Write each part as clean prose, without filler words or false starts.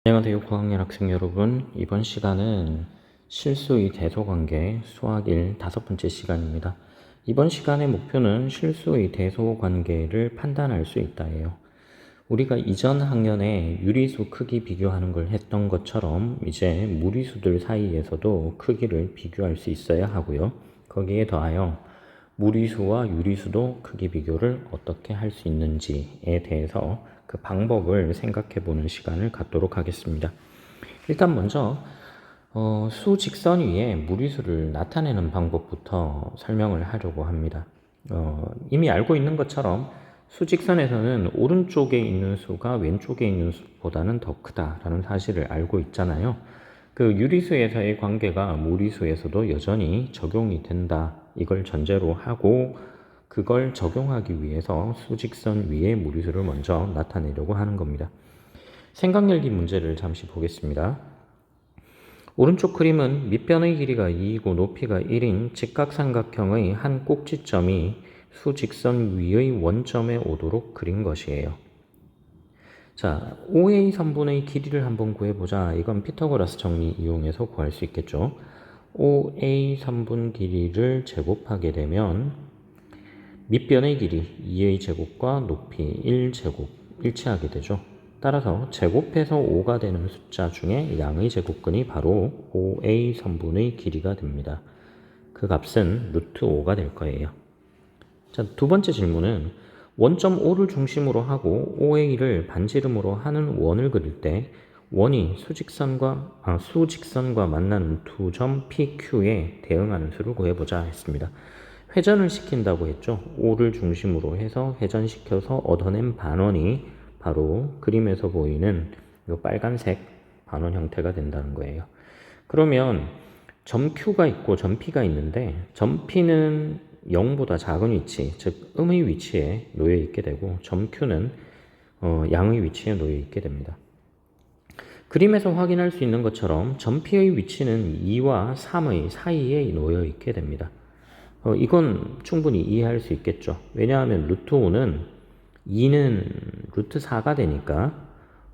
안녕하세요. 9학년 학생 여러분. 이번 시간은 실수의 대소관계 수학 1 5번째 시간입니다. 이번 시간의 목표는 실수의 대소관계를 판단할 수 있다예요. 우리가 이전 학년에 유리수 크기 비교하는 걸 했던 것처럼 이제 무리수들 사이에서도 크기를 비교할 수 있어야 하고요. 거기에 더하여 무리수와 유리수도 크기 비교를 어떻게 할 수 있는지에 대해서 그 방법을 생각해 보는 시간을 갖도록 하겠습니다. 일단 먼저 수직선 위에 무리수를 나타내는 방법부터 설명을 하려고 합니다. 이미 알고 있는 것처럼 수직선에서는 오른쪽에 있는 수가 왼쪽에 있는 수보다는 더 크다라는 사실을 알고 있잖아요. 그 유리수에서의 관계가 무리수에서도 여전히 적용이 된다. 이걸 전제로 하고 그걸 적용하기 위해서 수직선 위에 무리수를 먼저 나타내려고 하는 겁니다. 생각열기 문제를 잠시 보겠습니다. 오른쪽 그림은 밑변의 길이가 2이고 높이가 1인 직각삼각형의 한 꼭지점이 수직선 위의 원점에 오도록 그린 것이에요. 자, OA 선분의 길이를 한번 구해보자. 이건 피타고라스 정리 이용해서 구할 수 있겠죠. OA 선분 길이를 제곱하게 되면 밑변의 길이 2의 제곱과 높이 1제곱 일치하게 되죠. 따라서 제곱해서 5가 되는 숫자 중에 양의 제곱근이 바로 OA 선분의 길이가 됩니다. 그 값은 루트 5가 될 거예요. 자, 두 번째 질문은 원점 O를 중심으로 하고 OA를 반지름으로 하는 원을 그릴 때 원이 수직선과 만나는 두 점 PQ에 대응하는 수를 구해보자 했습니다. 회전을 시킨다고 했죠. O를 중심으로 해서 회전시켜서 얻어낸 반원이 바로 그림에서 보이는 이 빨간색 반원 형태가 된다는 거예요. 그러면 점 Q가 있고 점 P가 있는데 점 P는 0보다 작은 위치, 즉 음의 위치에 놓여 있게 되고 점 Q는 양의 위치에 놓여 있게 됩니다. 그림에서 확인할 수 있는 것처럼 점 P의 위치는 2와 3의 사이에 놓여 있게 됩니다. 이건 충분히 이해할 수 있겠죠. 왜냐하면 루트 5는 2는 루트 4가 되니까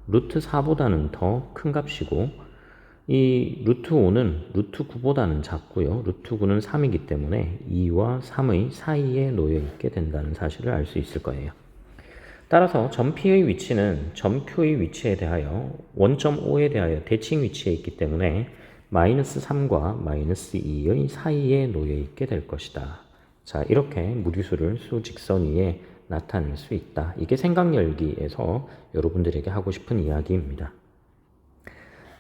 루트 4보다는 더 큰 값이고 이 루트 5는 루트 9보다는 작고요. 루트 9는 3이기 때문에 2와 3의 사이에 놓여 있게 된다는 사실을 알 수 있을 거예요. 따라서 점 P의 위치는 점 Q의 위치에 대하여 원점 O에 대하여 대칭 위치에 있기 때문에 마이너스 3과 마이너스 2의 사이에 놓여 있게 될 것이다. 자, 이렇게 무리수를 수직선 위에 나타낼 수 있다. 이게 생각열기에서 여러분들에게 하고 싶은 이야기입니다.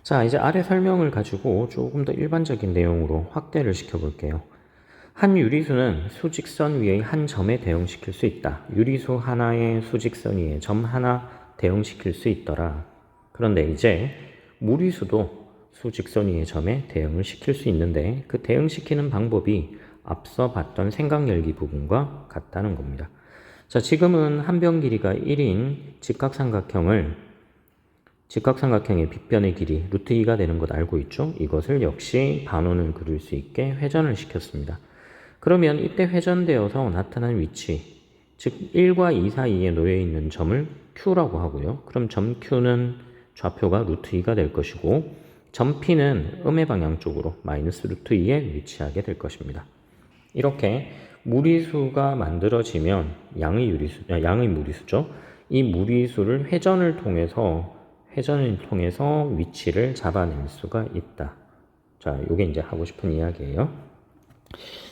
자, 이제 아래 설명을 가지고 조금 더 일반적인 내용으로 확대를 시켜볼게요. 한 유리수는 수직선 위의 한 점에 대응시킬 수 있다. 유리수 하나의 수직선 위에 점 하나 대응시킬 수 있더라. 그런데 이제 무리수도 수직선 위의 점에 대응을 시킬 수 있는데 그 대응시키는 방법이 앞서 봤던 생각열기 부분과 같다는 겁니다. 자, 지금은 한 변 길이가 1인 직각삼각형의 빗변의 길이 루트 2가 되는 것 알고 있죠? 이것을 역시 반원을 그릴 수 있게 회전을 시켰습니다. 그러면 이때 회전되어서 나타난 위치, 즉 1과 2 사이에 놓여 있는 점을 Q라고 하고요. 그럼 점 Q는 좌표가 루트 2가 될 것이고 점 P는 음의 방향 쪽으로 마이너스 루트 2에 위치하게 될 것입니다. 이렇게 무리수가 만들어지면 양의 무리수죠. 이 무리수를 회전을 통해서 위치를 잡아낼 수가 있다. 자, 요게 이제 하고 싶은 이야기예요.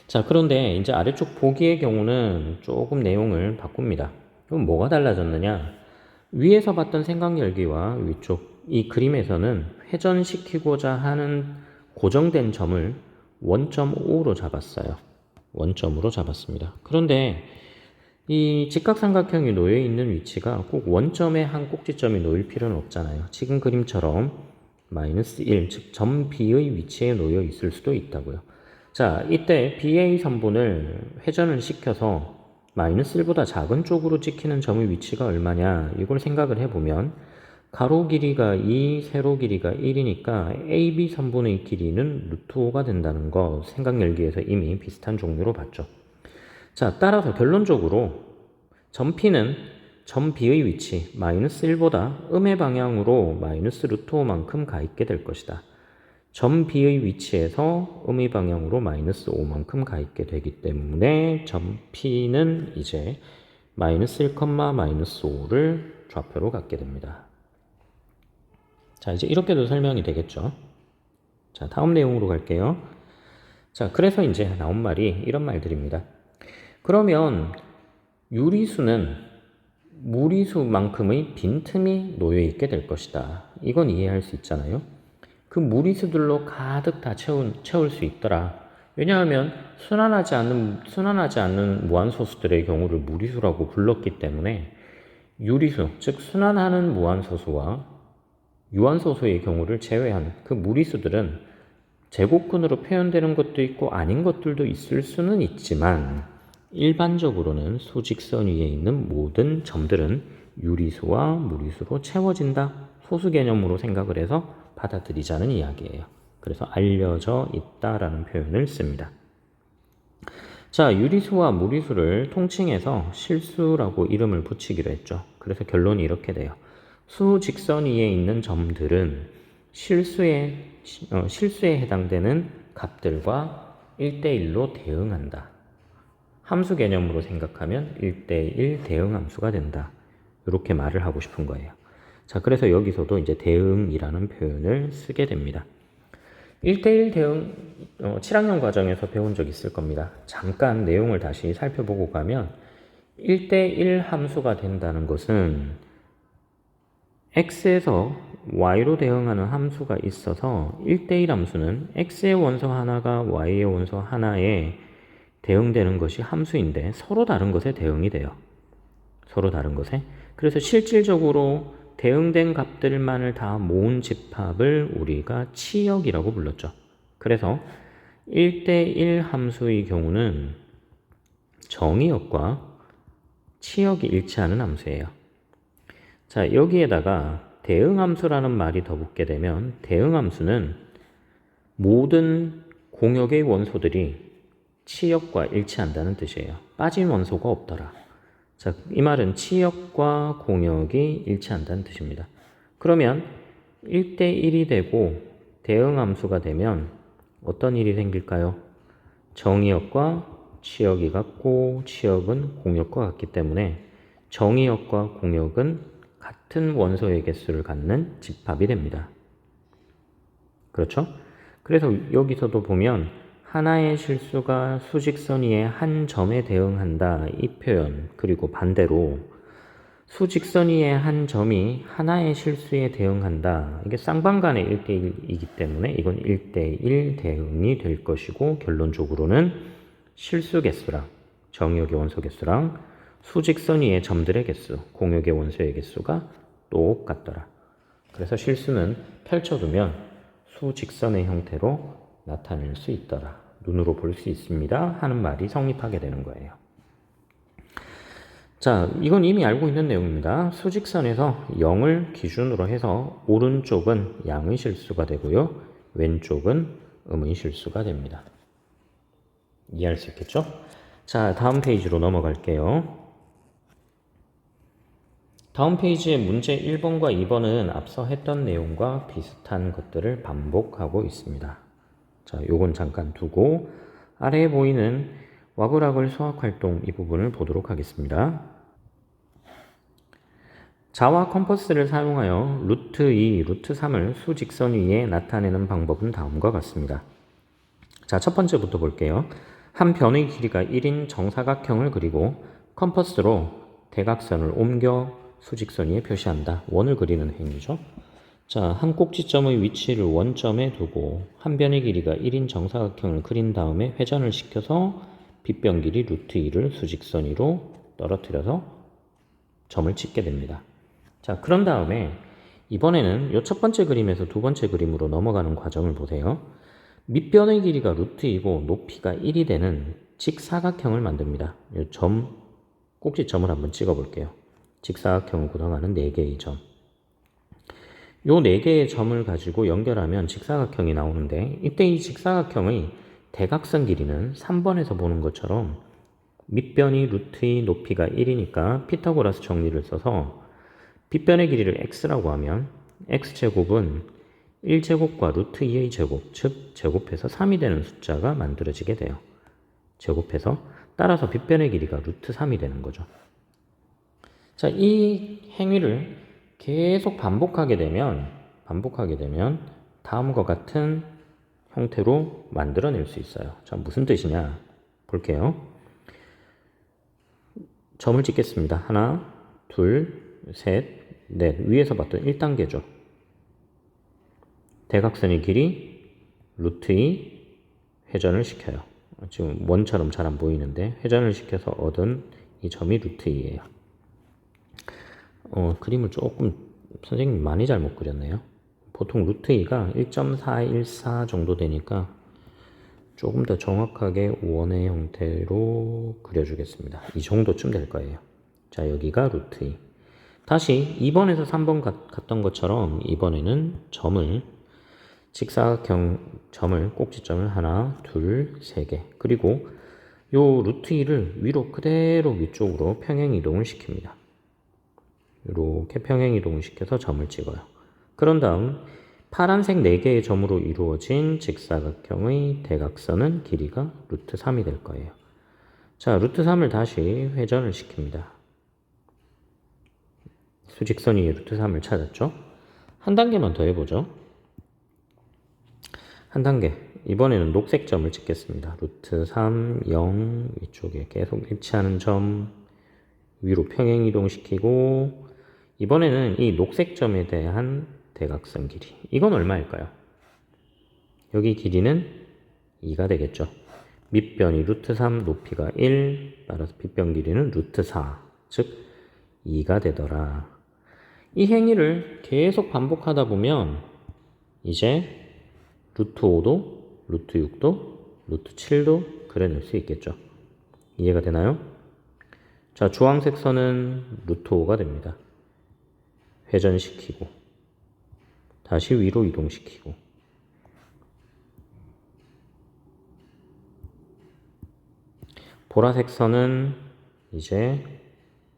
자, 그런데 이제 아래쪽 보기의 경우는 조금 내용을 바꿉니다. 그럼 뭐가 달라졌느냐? 위에서 봤던 생각열기와 위쪽 이 그림에서는 회전시키고자 하는 고정된 점을 원점 O로 잡았어요. 원점으로 잡았습니다. 그런데 이 직각삼각형이 놓여 있는 위치가 꼭 원점에 한 꼭지점이 놓일 필요는 없잖아요. 지금 그림처럼 마이너스 1, 즉 점 B의 위치에 놓여 있을 수도 있다고요. 자, 이때 BA 선분을 회전을 시켜서 마이너스 1보다 작은 쪽으로 찍히는 점의 위치가 얼마냐 이걸 생각을 해보면 가로 길이가 2, 세로 길이가 1이니까 AB 선분의 길이는 루트 5가 된다는 거 생각열기에서 이미 비슷한 종류로 봤죠. 자, 따라서 결론적으로 점 P는 점 B의 위치 마이너스 1보다 음의 방향으로 마이너스 루트 5만큼 가 있게 될 것이다. 점 B의 위치에서 음의 방향으로 마이너스 5만큼 가 있게 되기 때문에 점 P는 이제 마이너스 1, 마이너스 5를 좌표로 갖게 됩니다. 자, 이제 이렇게도 설명이 되겠죠. 자, 다음 내용으로 갈게요. 자, 그래서 이제 나온 말이 이런 말들입니다. 그러면 유리수는 무리수만큼의 빈틈이 놓여 있게 될 것이다. 이건 이해할 수 있잖아요. 그 무리수들로 가득 다 채울 수 있더라. 왜냐하면 순환하지 않는 무한소수들의 경우를 무리수라고 불렀기 때문에 유리수, 즉 순환하는 무한소수와 유한소수의 경우를 제외한 그 무리수들은 제곱근으로 표현되는 것도 있고 아닌 것들도 있을 수는 있지만 일반적으로는 수직선 위에 있는 모든 점들은 유리수와 무리수로 채워진다. 소수 개념으로 생각을 해서 받아들이자는 이야기예요. 그래서 알려져 있다라는 표현을 씁니다. 자, 유리수와 무리수를 통칭해서 실수라고 이름을 붙이기로 했죠. 그래서 결론이 이렇게 돼요. 수직선 위에 있는 점들은 실수에 해당되는 값들과 1대1로 대응한다. 함수 개념으로 생각하면 1대1 대응 함수가 된다. 이렇게 말을 하고 싶은 거예요. 자, 그래서 여기서도 이제 대응이라는 표현을 쓰게 됩니다. 1대1 대응 7학년 과정에서 배운 적 있을 겁니다. 잠깐 내용을 다시 살펴보고 가면 1대1 함수가 된다는 것은 x에서 y로 대응하는 함수가 있어서 1대1 함수는 x의 원소 하나가 y의 원소 하나에 대응되는 것이 함수인데 서로 다른 것에 대응이 돼요. 서로 다른 것에. 그래서 실질적으로 대응된 값들만을 다 모은 집합을 우리가 치역이라고 불렀죠. 그래서 1대1 함수의 경우는 정의역과 치역이 일치하는 함수예요. 자, 여기에다가 대응함수라는 말이 더 붙게 되면 대응함수는 모든 공역의 원소들이 치역과 일치한다는 뜻이에요. 빠진 원소가 없더라. 자, 이 말은 치역과 공역이 일치한다는 뜻입니다. 그러면 1대1이 되고 대응함수가 되면 어떤 일이 생길까요? 정의역과 치역이 같고 치역은 공역과 같기 때문에 정의역과 공역은 같은 원소의 개수를 갖는 집합이 됩니다. 그렇죠? 그래서 여기서도 보면 하나의 실수가 수직선 위에 한 점에 대응한다 이 표현, 그리고 반대로 수직선 위에 한 점이 하나의 실수에 대응한다, 이게 쌍방간의 1대1이기 때문에 이건 1대1 대응이 될 것이고 결론적으로는 실수 개수랑 정의역의 원소 개수랑 수직선 위의 점들의 개수, 공역의 원소의 개수가 똑같더라. 그래서 실수는 펼쳐두면 수직선의 형태로 나타낼 수 있더라. 눈으로 볼 수 있습니다. 하는 말이 성립하게 되는 거예요. 자, 이건 이미 알고 있는 내용입니다. 수직선에서 0을 기준으로 해서 오른쪽은 양의 실수가 되고요. 왼쪽은 음의 실수가 됩니다. 이해할 수 있겠죠? 자, 다음 페이지로 넘어갈게요. 다음 페이지의 문제 1번과 2번은 앞서 했던 내용과 비슷한 것들을 반복하고 있습니다. 자, 요건 잠깐 두고 아래에 보이는 와글와글 수학활동 이 부분을 보도록 하겠습니다. 자와 컴퍼스를 사용하여 루트 2, 루트 3을 수직선 위에 나타내는 방법은 다음과 같습니다. 자, 첫 번째부터 볼게요. 한 변의 길이가 1인 정사각형을 그리고 컴퍼스로 대각선을 옮겨 수직선 위에 표시한다. 원을 그리는 행위죠. 자, 한 꼭지점의 위치를 원점에 두고 한 변의 길이가 1인 정사각형을 그린 다음에 회전을 시켜서 빗변 길이 루트 2를 수직선 위로 떨어뜨려서 점을 찍게 됩니다. 자, 그런 다음에 이번에는 이 첫 번째 그림에서 두 번째 그림으로 넘어가는 과정을 보세요. 밑변의 길이가 루트 2고 높이가 1이 되는 직사각형을 만듭니다. 이 꼭지점을 한번 찍어 볼게요. 직사각형을 구성하는 4개의 점. 요 4개의 점을 가지고 연결하면 직사각형이 나오는데 이때 이 직사각형의 대각선 길이는 3번에서 보는 것처럼 밑변이 루트 2 높이가 1이니까 피타고라스 정리를 써서 빗변의 길이를 x라고 하면 x제곱은 1제곱과 루트 2의 제곱, 즉 제곱해서 3이 되는 숫자가 만들어지게 돼요. 제곱해서 따라서 빗변의 길이가 루트 3이 되는 거죠. 자, 이 행위를 계속 반복하게 되면 다음과 같은 형태로 만들어낼 수 있어요. 자, 무슨 뜻이냐 볼게요. 점을 찍겠습니다. 하나, 둘, 셋, 넷. 위에서 봤던 1단계죠. 대각선의 길이 루트 2 회전을 시켜요. 지금 원처럼 잘 안 보이는데 회전을 시켜서 얻은 이 점이 루트 2예요. 그림을 조금 선생님이 많이 잘못 그렸네요. 보통 루트 2가 1.414 정도 되니까 조금 더 정확하게 원의 형태로 그려주겠습니다. 이 정도쯤 될 거예요. 자, 여기가 루트 2. 다시 2번에서 3번 갔던 것처럼 이번에는 점을 직사각형 점을 꼭지점을 하나, 둘, 세 개. 그리고 요 루트 2를 위로 그대로 위쪽으로 평행 이동을 시킵니다. 이렇게 평행 이동을 시켜서 점을 찍어요. 그런 다음 파란색 4개의 점으로 이루어진 직사각형의 대각선은 길이가 루트 3이 될 거예요. 자, 루트 3을 다시 회전을 시킵니다. 수직선 위에 루트 3을 찾았죠? 한 단계만 더 해보죠. 한 단계. 이번에는 녹색 점을 찍겠습니다. 루트 3, 0 위쪽에 계속 일치하는 점 위로 평행 이동시키고 이번에는 이 녹색 점에 대한 대각선 길이. 이건 얼마일까요? 여기 길이는 2가 되겠죠. 밑변이 루트 3, 높이가 1, 따라서 빗변 길이는 루트 4, 즉 2가 되더라. 이 행위를 계속 반복하다 보면 이제 루트 5도, 루트 6도, 루트 7도 그려낼 수 있겠죠. 이해가 되나요? 자, 주황색 선은 루트 5가 됩니다. 회전시키고 다시 위로 이동시키고 보라색 선은 이제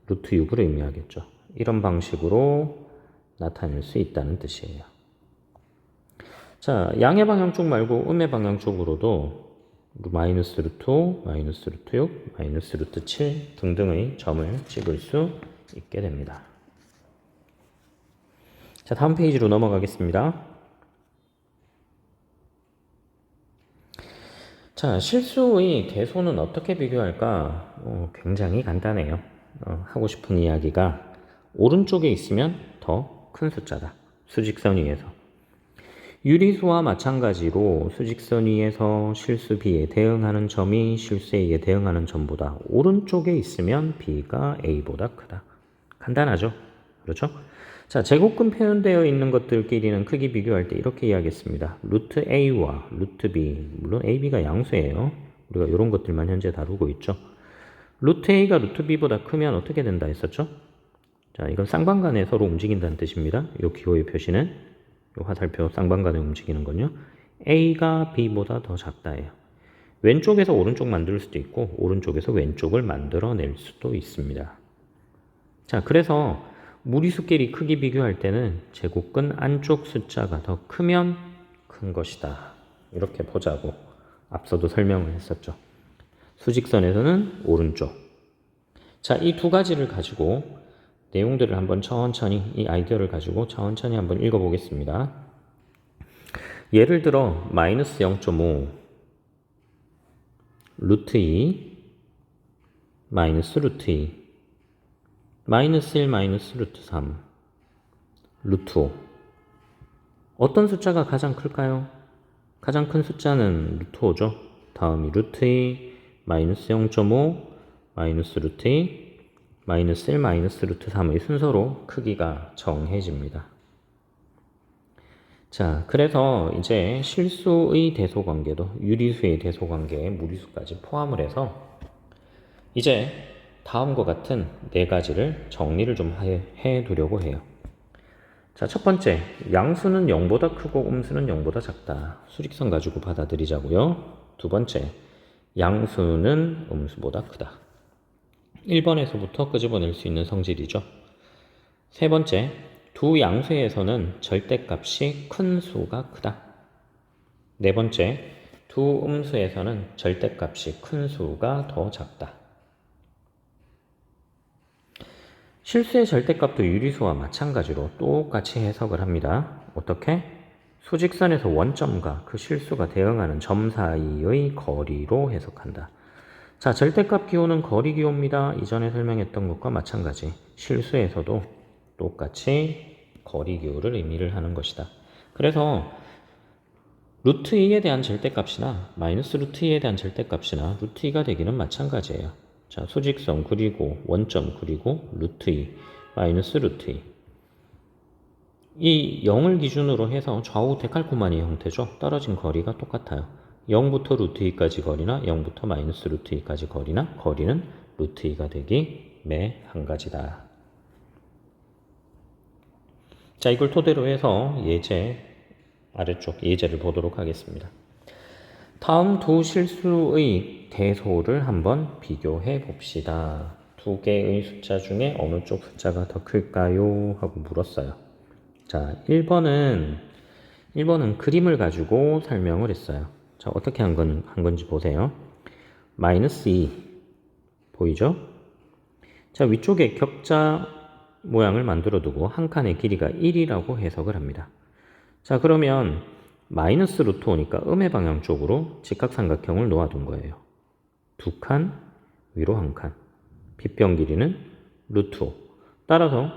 루트 6을 의미하겠죠. 이런 방식으로 나타낼 수 있다는 뜻이에요. 자, 양의 방향 쪽 말고 음의 방향 쪽으로도 마이너스 루트 5, 마이너스 루트 6, 마이너스 루트 7 등등의 점을 찍을 수 있게 됩니다. 자, 다음 페이지로 넘어가겠습니다. 자, 실수의 대소는 어떻게 비교할까? 굉장히 간단해요. 하고 싶은 이야기가 오른쪽에 있으면 더 큰 숫자다. 수직선 위에서. 유리수와 마찬가지로 수직선 위에서 실수 B에 대응하는 점이 실수 A에 대응하는 점보다 오른쪽에 있으면 B가 A보다 크다. 간단하죠? 그렇죠? 자, 제곱근 표현되어 있는 것들끼리는 크기 비교할 때 이렇게 이야기했습니다. 루트 A와 루트 B, 물론 A, B가 양수예요. 우리가 이런 것들만 현재 다루고 있죠. 루트 A가 루트 B보다 크면 어떻게 된다 했었죠? 자, 이건 쌍방간에 서로 움직인다는 뜻입니다. 이 기호의 표시는 이 화살표 쌍방간에 움직이는 건요. A가 B보다 더 작다예요. 왼쪽에서 오른쪽 만들 수도 있고 오른쪽에서 왼쪽을 만들어낼 수도 있습니다. 자, 그래서 무리수끼리 크기 비교할 때는 제곱근 안쪽 숫자가 더 크면 큰 것이다. 이렇게 보자고 앞서도 설명을 했었죠. 수직선에서는 오른쪽. 자, 이 두 가지를 가지고 내용들을 한번 천천히 이 아이디어를 가지고 천천히 한번 읽어보겠습니다. 예를 들어 마이너스 0.5 루트 2 마이너스 루트 2 마이너스 1 마이너스 루트 3 루트 5 어떤 숫자가 가장 클까요? 가장 큰 숫자는 루트 5죠. 다음이 루트 2 마이너스 0.5 마이너스 루트 2 마이너스 1 마이너스 루트 3의 순서로 크기가 정해집니다. 자, 그래서 이제 실수의 대소관계도 유리수의 대소관계에 무리수까지 포함을 해서 이제 다음과 같은 네 가지를 정리를 좀 해 두려고 해요. 자, 첫 번째, 양수는 0보다 크고 음수는 0보다 작다. 수직선 가지고 받아들이자고요. 두 번째, 양수는 음수보다 크다. 1번에서부터 끄집어낼 수 있는 성질이죠. 세 번째, 두 양수에서는 절대값이 큰 수가 크다. 네 번째, 두 음수에서는 절대값이 큰 수가 더 작다. 실수의 절대값도 유리수와 마찬가지로 똑같이 해석을 합니다. 어떻게? 수직선에서 원점과 그 실수가 대응하는 점 사이의 거리로 해석한다. 자, 절대값 기호는 거리 기호입니다. 이전에 설명했던 것과 마찬가지. 실수에서도 똑같이 거리 기호를 의미를 하는 것이다. 그래서 루트 2에 대한 절대값이나 마이너스 루트 2에 대한 절대값이나 루트 2가 되기는 마찬가지예요. 자, 수직선 그리고 원점 그리고 루트 2 마이너스 루트 2. 이 0을 기준으로 해서 좌우 데칼코마니 형태죠. 떨어진 거리가 똑같아요. 0부터 루트 2까지 거리나 0부터 마이너스 루트 2까지 거리나 거리는 루트 2가 되기 매 한 가지다. 자, 이걸 토대로 해서 예제 아래쪽 예제를 보도록 하겠습니다. 다음 두 실수의 대소를 한번 비교해 봅시다. 두 개의 숫자 중에 어느 쪽 숫자가 더 클까요? 하고 물었어요. 자, 1번은 그림을 가지고 설명을 했어요. 자, 어떻게 한 건지 보세요. 마이너스 2 보이죠? 자, 위쪽에 격자 모양을 만들어 두고 한 칸의 길이가 1이라고 해석을 합니다. 자, 그러면 마이너스 루트 5니까 음의 방향 쪽으로 직각삼각형을 놓아둔 거예요. 두 칸, 위로 한 칸. 빗변 길이는 루트 5. 따라서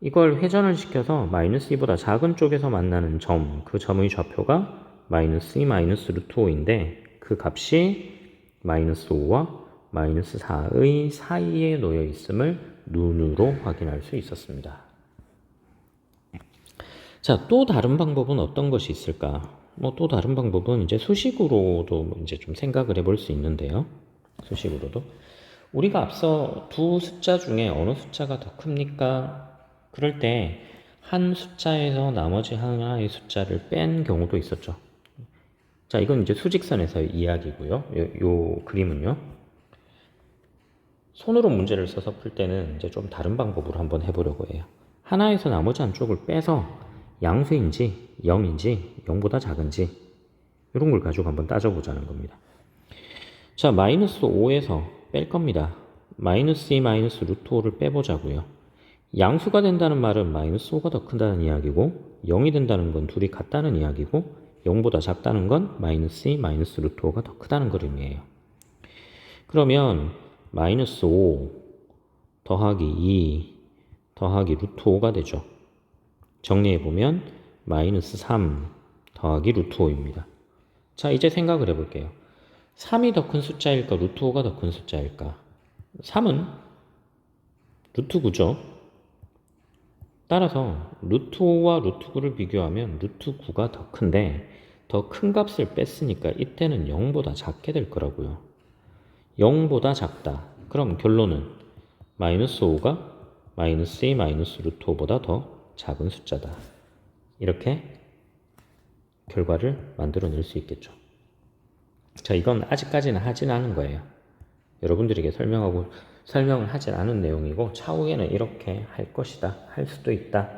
이걸 회전을 시켜서 마이너스 2보다 작은 쪽에서 만나는 점, 그 점의 좌표가 마이너스 2 마이너스 루트 5인데 그 값이 마이너스 5와 마이너스 4의 사이에 놓여 있음을 눈으로 확인할 수 있었습니다. 자, 또 다른 방법은 어떤 것이 있을까? 또 다른 방법은 이제 수식으로도 이제 좀 생각을 해볼 수 있는데요. 수식으로도. 우리가 앞서 두 숫자 중에 어느 숫자가 더 큽니까? 그럴 때 한 숫자에서 나머지 하나의 숫자를 뺀 경우도 있었죠. 자, 이건 이제 수직선에서의 이야기고요. 요 그림은요. 손으로 문제를 써서 풀 때는 이제 좀 다른 방법으로 한번 해보려고 해요. 하나에서 나머지 한쪽을 빼서 양수인지 0인지 0보다 작은지 이런 걸 가지고 한번 따져보자는 겁니다. 자, 마이너스 5에서 뺄 겁니다. 마이너스 2 마이너스 루트 5를 빼보자고요. 양수가 된다는 말은 마이너스 5가 더 큰다는 이야기고 0이 된다는 건 둘이 같다는 이야기고 0보다 작다는 건 마이너스 2 마이너스 루트 5가 더 크다는 걸 의미해요. 그러면 마이너스 5 더하기 2 더하기 루트 5가 되죠. 정리해보면 마이너스 3 더하기 루트 5입니다. 자, 이제 생각을 해볼게요. 3이 더 큰 숫자일까 루트 5가 더 큰 숫자일까? 3은 루트 9죠. 따라서 루트 5와 루트 9를 비교하면 루트 9가 더 큰데 더 큰 값을 뺐으니까 이때는 0보다 작게 될 거라고요. 0보다 작다. 그럼 결론은 마이너스 5가 마이너스 2 마이너스 루트 5보다 더 작은 숫자다. 이렇게 결과를 만들어낼 수 있겠죠. 자, 이건 아직까지는 하진 않은 거예요. 여러분들에게 설명을 하진 않은 내용이고 차후에는 이렇게 할 것이다. 할 수도 있다.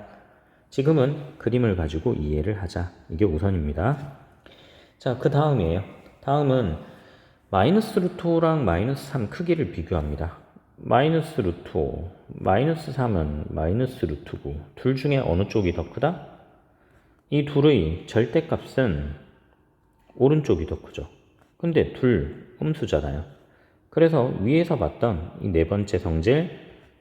지금은 그림을 가지고 이해를 하자. 이게 우선입니다. 자, 그 다음이에요. 다음은 마이너스 루트 5랑 마이너스 3 크기를 비교합니다. 마이너스 루트 5, 마이너스 3은 마이너스 루트 9. 둘 중에 어느 쪽이 더 크다? 이 둘의 절대값은 오른쪽이 더 크죠. 근데 둘 음수잖아요. 그래서 위에서 봤던 이 네 번째 성질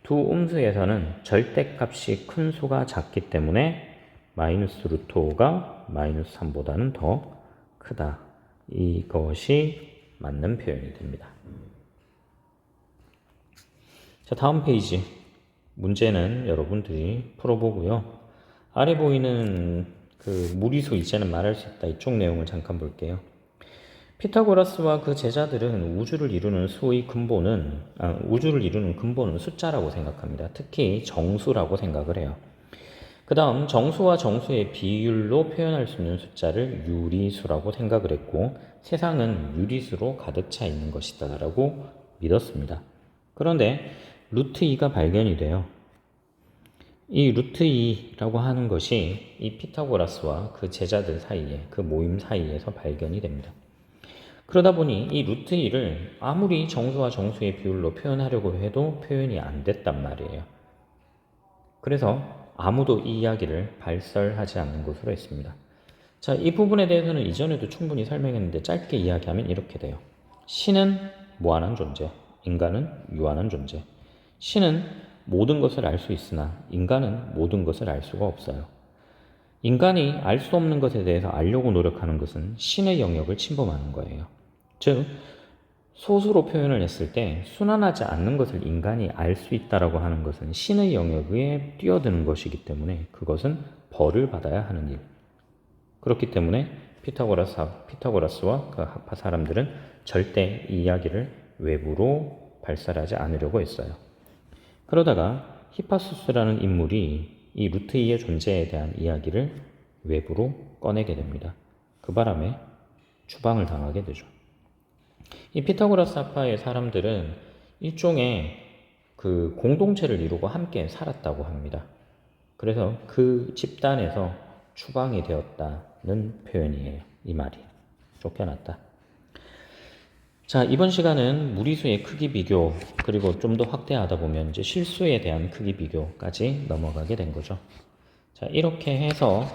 두 음수에서는 절대값이 큰 수가 작기 때문에 마이너스 루트 5가 마이너스 3보다는 더 크다. 이것이 맞는 표현이 됩니다. 자, 다음 페이지 문제는 여러분들이 풀어보고요. 아래 보이는 그 무리수 이제는 말할 수 있다. 이쪽 내용을 잠깐 볼게요. 피타고라스와 그 제자들은 우주를 이루는 근본은 숫자라고 생각합니다. 특히 정수라고 생각을 해요. 그 다음 정수와 정수의 비율로 표현할 수 있는 숫자를 유리수라고 생각을 했고 세상은 유리수로 가득 차 있는 것이다 라고 믿었습니다. 그런데 루트 2가 발견이 돼요. 이 루트 2라고 하는 것이 이 피타고라스와 그 제자들 사이에, 그 모임 사이에서 발견이 됩니다. 그러다 보니 이 루트 2를 아무리 정수와 정수의 비율로 표현하려고 해도 표현이 안 됐단 말이에요. 그래서 아무도 이 이야기를 발설하지 않는 것으로 했습니다. 자, 이 부분에 대해서는 이전에도 충분히 설명했는데 짧게 이야기하면 이렇게 돼요. 신은 무한한 존재, 인간은 유한한 존재. 신은 모든 것을 알 수 있으나 인간은 모든 것을 알 수가 없어요. 인간이 알 수 없는 것에 대해서 알려고 노력하는 것은 신의 영역을 침범하는 거예요. 즉, 소수로 표현을 했을 때 순환하지 않는 것을 인간이 알 수 있다라고 하는 것은 신의 영역에 뛰어드는 것이기 때문에 그것은 벌을 받아야 하는 일. 그렇기 때문에 피타고라스와 그 학파 사람들은 절대 이 이야기를 외부로 발설하지 않으려고 했어요. 그러다가 히파수스라는 인물이 이 루트 2의 존재에 대한 이야기를 외부로 꺼내게 됩니다. 그 바람에 추방을 당하게 되죠. 이 피타고라스 학파의 사람들은 일종의 그 공동체를 이루고 함께 살았다고 합니다. 그래서 그 집단에서 추방이 되었다는 표현이에요. 이 말이. 쫓겨났다. 자, 이번 시간은 무리수의 크기 비교, 그리고 좀 더 확대하다 보면 이제 실수에 대한 크기 비교까지 넘어가게 된 거죠. 자, 이렇게 해서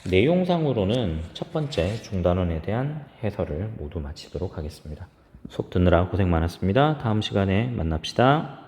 내용상으로는 첫 번째 중단원에 대한 해설을 모두 마치도록 하겠습니다. 수업 듣느라 고생 많았습니다. 다음 시간에 만납시다.